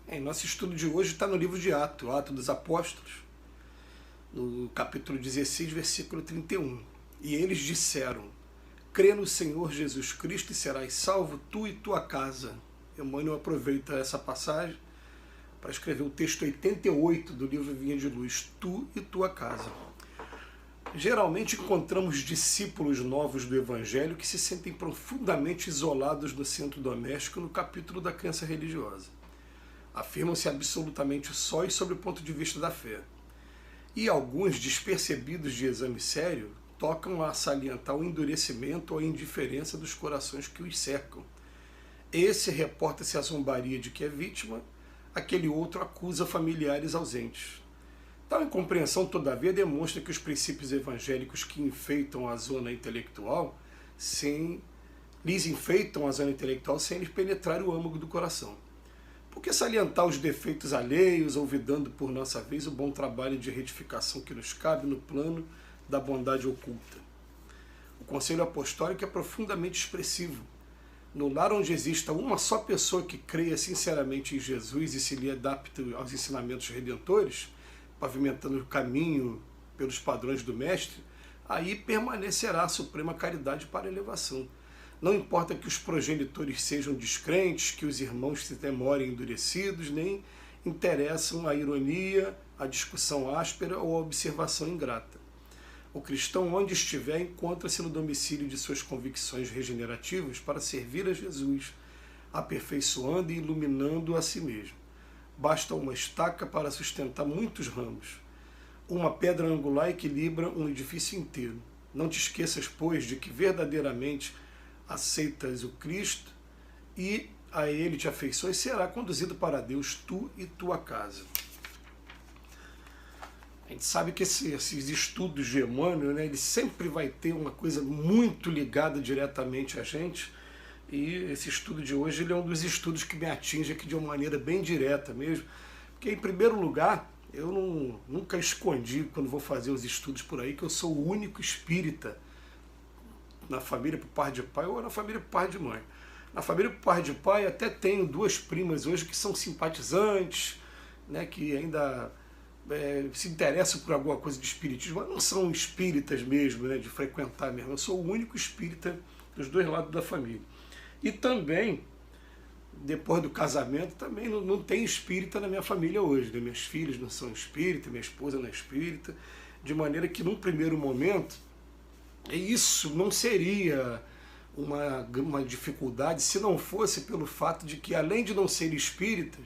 Nosso estudo de hoje está no livro de Atos, Atos dos Apóstolos, no capítulo 16, versículo 31. E eles disseram: crê no Senhor Jesus Cristo e serás salvo, tu e tua casa. Emmanuel aproveita essa passagem para escrever o texto 88 do livro Vinha de Luz, tu e tua casa. Geralmente encontramos discípulos novos do Evangelho que se sentem profundamente isolados no centro doméstico no capítulo da crença religiosa. Afirmam-se absolutamente sóis sob o ponto de vista da fé. E alguns, despercebidos de exame sério, tocam a salientar o endurecimento ou a indiferença dos corações que os cercam. Esse reporta-se à zombaria de que é vítima, aquele outro acusa familiares ausentes. Tal incompreensão, todavia, demonstra que os princípios evangélicos que enfeitam a zona intelectual lhes enfeitam a zona intelectual sem lhes penetrar o âmago do coração. Por que salientar os defeitos alheios, olvidando por nossa vez o bom trabalho de retificação que nos cabe no plano da bondade oculta? O conselho apostólico é profundamente expressivo. No lar onde exista uma só pessoa que creia sinceramente em Jesus e se lhe adapte aos ensinamentos redentores, pavimentando o caminho pelos padrões do Mestre, aí permanecerá a suprema caridade para a elevação. Não importa que os progenitores sejam descrentes, que os irmãos se demorem endurecidos, nem interessam a ironia, a discussão áspera ou a observação ingrata. O cristão, onde estiver, encontra-se no domicílio de suas convicções regenerativas para servir a Jesus, aperfeiçoando e iluminando a si mesmo. Basta uma estaca para sustentar muitos ramos. Uma pedra angular equilibra um edifício inteiro. Não te esqueças, pois, de que verdadeiramente aceitas o Cristo e a Ele te afeiçoas, será conduzido para Deus, tu e tua casa. A gente sabe que esses estudos de Emmanuel, ele sempre vai ter uma coisa muito ligada diretamente a gente, e esse estudo de hoje ele é um dos estudos que me atinge aqui de uma maneira bem direta mesmo, porque, em primeiro lugar, eu nunca escondi, quando vou fazer os estudos por aí, que eu sou o único espírita na família por parte de pai ou na família por parte de mãe. Na família por parte de pai até tenho duas primas hoje que são simpatizantes, né, que ainda se interessam por alguma coisa de espiritismo, mas não são espíritas mesmo, né, de frequentar mesmo. Eu sou o único espírita dos dois lados da família. E também, depois do casamento, também não tem espírita na minha família hoje, né? Minhas filhas não são espíritas, minha esposa não é espírita, de maneira que, num primeiro momento, isso não seria uma dificuldade se não fosse pelo fato de que, além de não serem espíritas,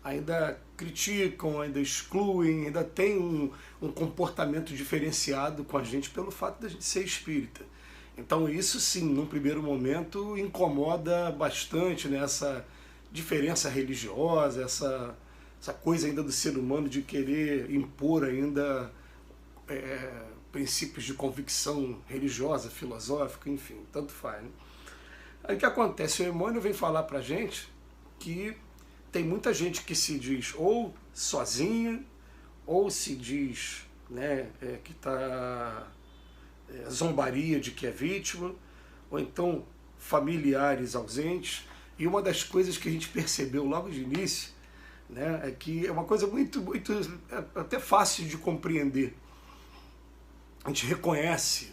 ainda criticam, ainda excluem, ainda tem um comportamento diferenciado com a gente pelo fato de a gente ser espírita. Então isso sim, num primeiro momento, incomoda bastante, né, essa diferença religiosa, essa coisa ainda do ser humano de querer impor ainda princípios de convicção religiosa, filosófica, enfim, tanto faz. Né? Aí o que acontece? O Emmanuel vem falar pra gente que tem muita gente que se diz ou sozinha, ou se diz, né, que está zombaria de que é vítima, ou então familiares ausentes. E uma das coisas que a gente percebeu logo de início, né, é que é uma coisa muito até fácil de compreender. A gente reconhece,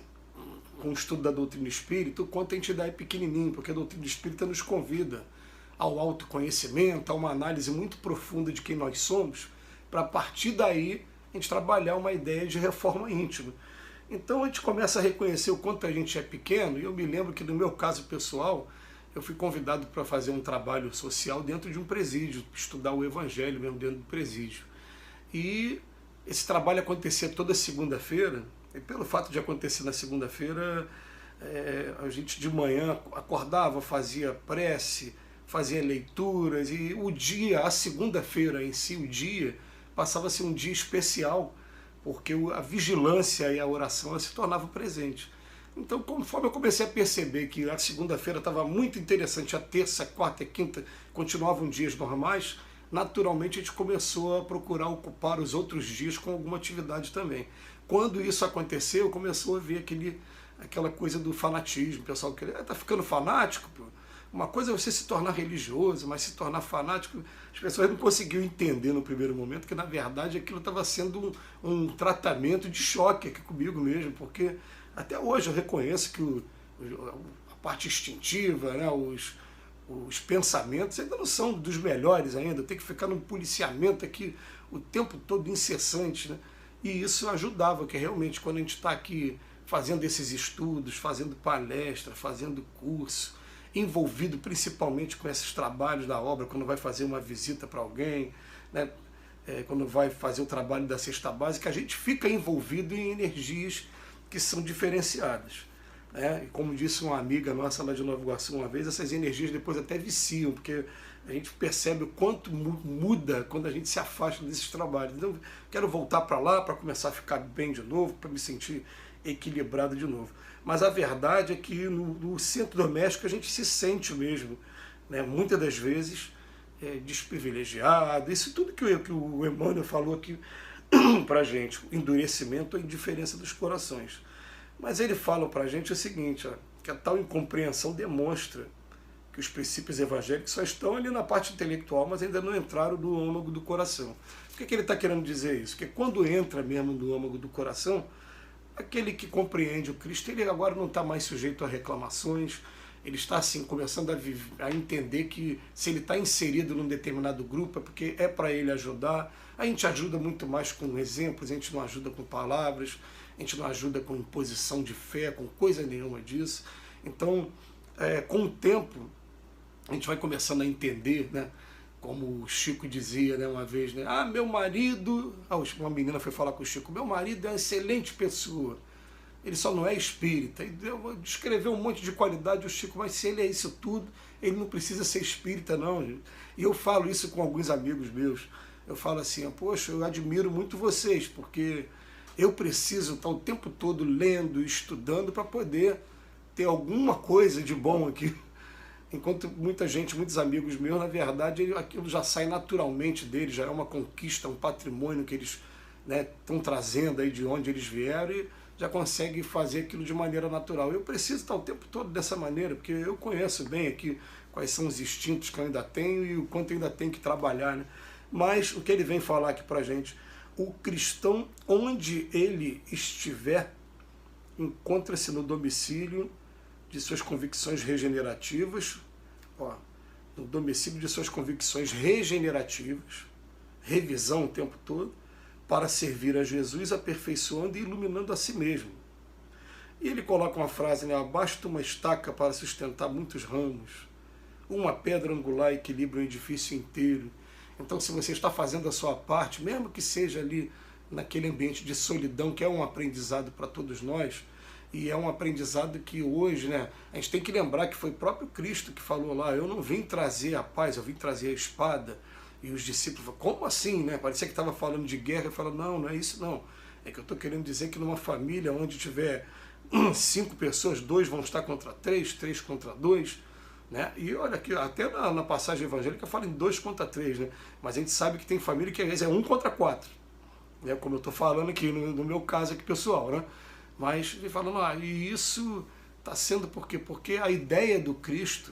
com o estudo da doutrina espírita, o quanto a entidade é pequenininho, porque a doutrina espírita nos convida ao autoconhecimento, a uma análise muito profunda de quem nós somos, para a partir daí a gente trabalhar uma ideia de reforma íntima. Então a gente começa a reconhecer o quanto a gente é pequeno, e eu me lembro que no meu caso pessoal, eu fui convidado para fazer um trabalho social dentro de um presídio, estudar o Evangelho mesmo dentro do presídio. E esse trabalho acontecia toda segunda-feira, e pelo fato de acontecer na segunda-feira, a gente de manhã acordava, fazia prece, fazia leituras, e o dia, a segunda-feira em si, o dia, passava a ser um dia especial, porque a vigilância e a oração se tornavam presentes. Então, conforme eu comecei a perceber que a segunda-feira estava muito interessante, a terça, a quarta e a quinta continuavam dias normais, naturalmente a gente começou a procurar ocupar os outros dias com alguma atividade também. Quando isso aconteceu, começou a ver aquela coisa do fanatismo, o pessoal queria, tá ficando fanático, pô? Uma coisa é você se tornar religioso, mas se tornar fanático, as pessoas não conseguiam entender no primeiro momento que, na verdade, aquilo estava sendo um tratamento de choque aqui comigo mesmo, porque até hoje eu reconheço que a parte instintiva, né, os pensamentos ainda não são dos melhores ainda, tem que ficar num policiamento aqui o tempo todo incessante, né? E isso ajudava, que realmente quando a gente está aqui fazendo esses estudos, fazendo palestra, fazendo curso, envolvido principalmente com esses trabalhos da obra, quando vai fazer uma visita para alguém, né? Quando vai fazer o trabalho da cesta básica, a gente fica envolvido em energias que são diferenciadas. E como disse uma amiga nossa lá de Nova Iguaçu uma vez, essas energias depois até viciam, porque a gente percebe o quanto muda quando a gente se afasta desses trabalhos. Então, quero voltar para lá para começar a ficar bem de novo, para me sentir equilibrado de novo. Mas a verdade é que no centro doméstico a gente se sente mesmo, né, muitas das vezes, desprivilegiado. Isso tudo que o Emmanuel falou aqui para a gente, o endurecimento, a indiferença dos corações. Mas ele fala para a gente o seguinte, que a tal incompreensão demonstra que os princípios evangélicos só estão ali na parte intelectual, mas ainda não entraram no âmago do coração. Por que ele está querendo dizer isso? Porque quando entra mesmo no âmago do coração, aquele que compreende o Cristo, ele agora não está mais sujeito a reclamações, ele está assim, começando a entender que se ele está inserido num determinado grupo é porque é para ele ajudar. A gente ajuda muito mais com exemplos, a gente não ajuda com palavras, a gente não ajuda com imposição de fé, com coisa nenhuma disso. Então, com o tempo, a gente vai começando a entender, né? Como o Chico dizia, né, uma vez, né? Meu marido... uma menina foi falar com o Chico, meu marido é uma excelente pessoa, ele só não é espírita. E descreveu um monte de qualidade, o Chico, mas se ele é isso tudo, ele não precisa ser espírita, não. E eu falo isso com alguns amigos meus. Eu falo assim, poxa, eu admiro muito vocês, porque eu preciso estar o tempo todo lendo, estudando, para poder ter alguma coisa de bom aqui. Enquanto muita gente, muitos amigos meus, na verdade, aquilo já sai naturalmente deles, já é uma conquista, um patrimônio que eles estão trazendo aí de onde eles vieram e já conseguem fazer aquilo de maneira natural. Eu preciso estar o tempo todo dessa maneira, porque eu conheço bem aqui quais são os instintos que eu ainda tenho e o quanto eu ainda tenho que trabalhar, né? Mas o que ele vem falar aqui pra gente, o cristão, onde ele estiver, encontra-se no domicílio de suas convicções regenerativas, no domicílio de suas convicções regenerativas, revisão o tempo todo, para servir a Jesus, aperfeiçoando e iluminando a si mesmo. E ele coloca uma frase, né? Basta uma estaca para sustentar muitos ramos, uma pedra angular equilibra um edifício inteiro. Então, se você está fazendo a sua parte, mesmo que seja ali naquele ambiente de solidão, que é um aprendizado para todos nós, e é um aprendizado que hoje, né, a gente tem que lembrar que foi o próprio Cristo que falou lá, eu não vim trazer a paz, eu vim trazer a espada. E os discípulos falaram, como assim? Né? Parecia que estava falando de guerra, eu falo, não, não é isso não. É que eu estou querendo dizer que numa família onde tiver 5 pessoas, 2 vão estar contra 3, 3 contra 2, né? E olha aqui, até na passagem evangélica fala em 2 contra 3, né? Mas a gente sabe que tem família que às vezes é 1 contra 4, né? Como eu estou falando aqui, no meu caso aqui pessoal, né? Mas ele fala, e isso está sendo por quê? Porque a ideia do Cristo,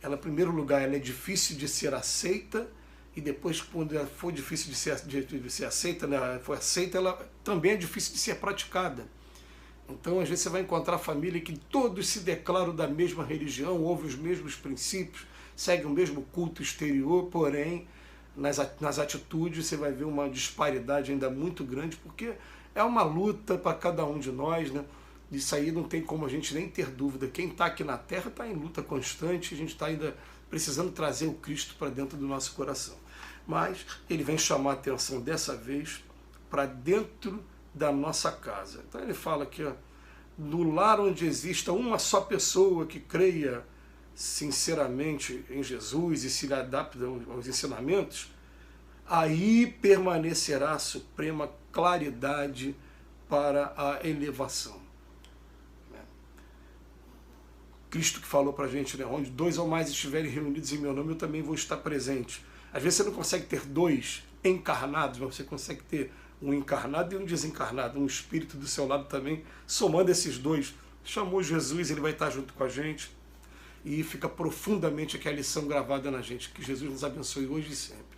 ela em primeiro lugar, ela é difícil de ser aceita, e depois, quando ela for difícil de ser aceita, né, for aceita, ela também é difícil de ser praticada. Então, às vezes, você vai encontrar família que todos se declaram da mesma religião, ouvem os mesmos princípios, seguem o mesmo culto exterior, porém, nas atitudes você vai ver uma disparidade ainda muito grande, porque é uma luta para cada um de nós, né? Isso aí não tem como a gente nem ter dúvida. Quem está aqui na Terra está em luta constante, a gente está ainda precisando trazer o Cristo para dentro do nosso coração. Mas ele vem chamar a atenção dessa vez para dentro da nossa casa. Então ele fala aqui, no lar onde exista uma só pessoa que creia sinceramente em Jesus e se adapta aos ensinamentos, aí permanecerá a suprema claridade para a elevação. Cristo que falou para a gente, né, onde 2 ou mais estiverem reunidos em meu nome, eu também vou estar presente. Às vezes você não consegue ter 2 encarnados, mas você consegue ter um encarnado e um desencarnado, um espírito do seu lado também, somando esses 2. Chamou Jesus, ele vai estar junto com a gente. E fica profundamente aqui a lição gravada na gente. Que Jesus nos abençoe hoje e sempre.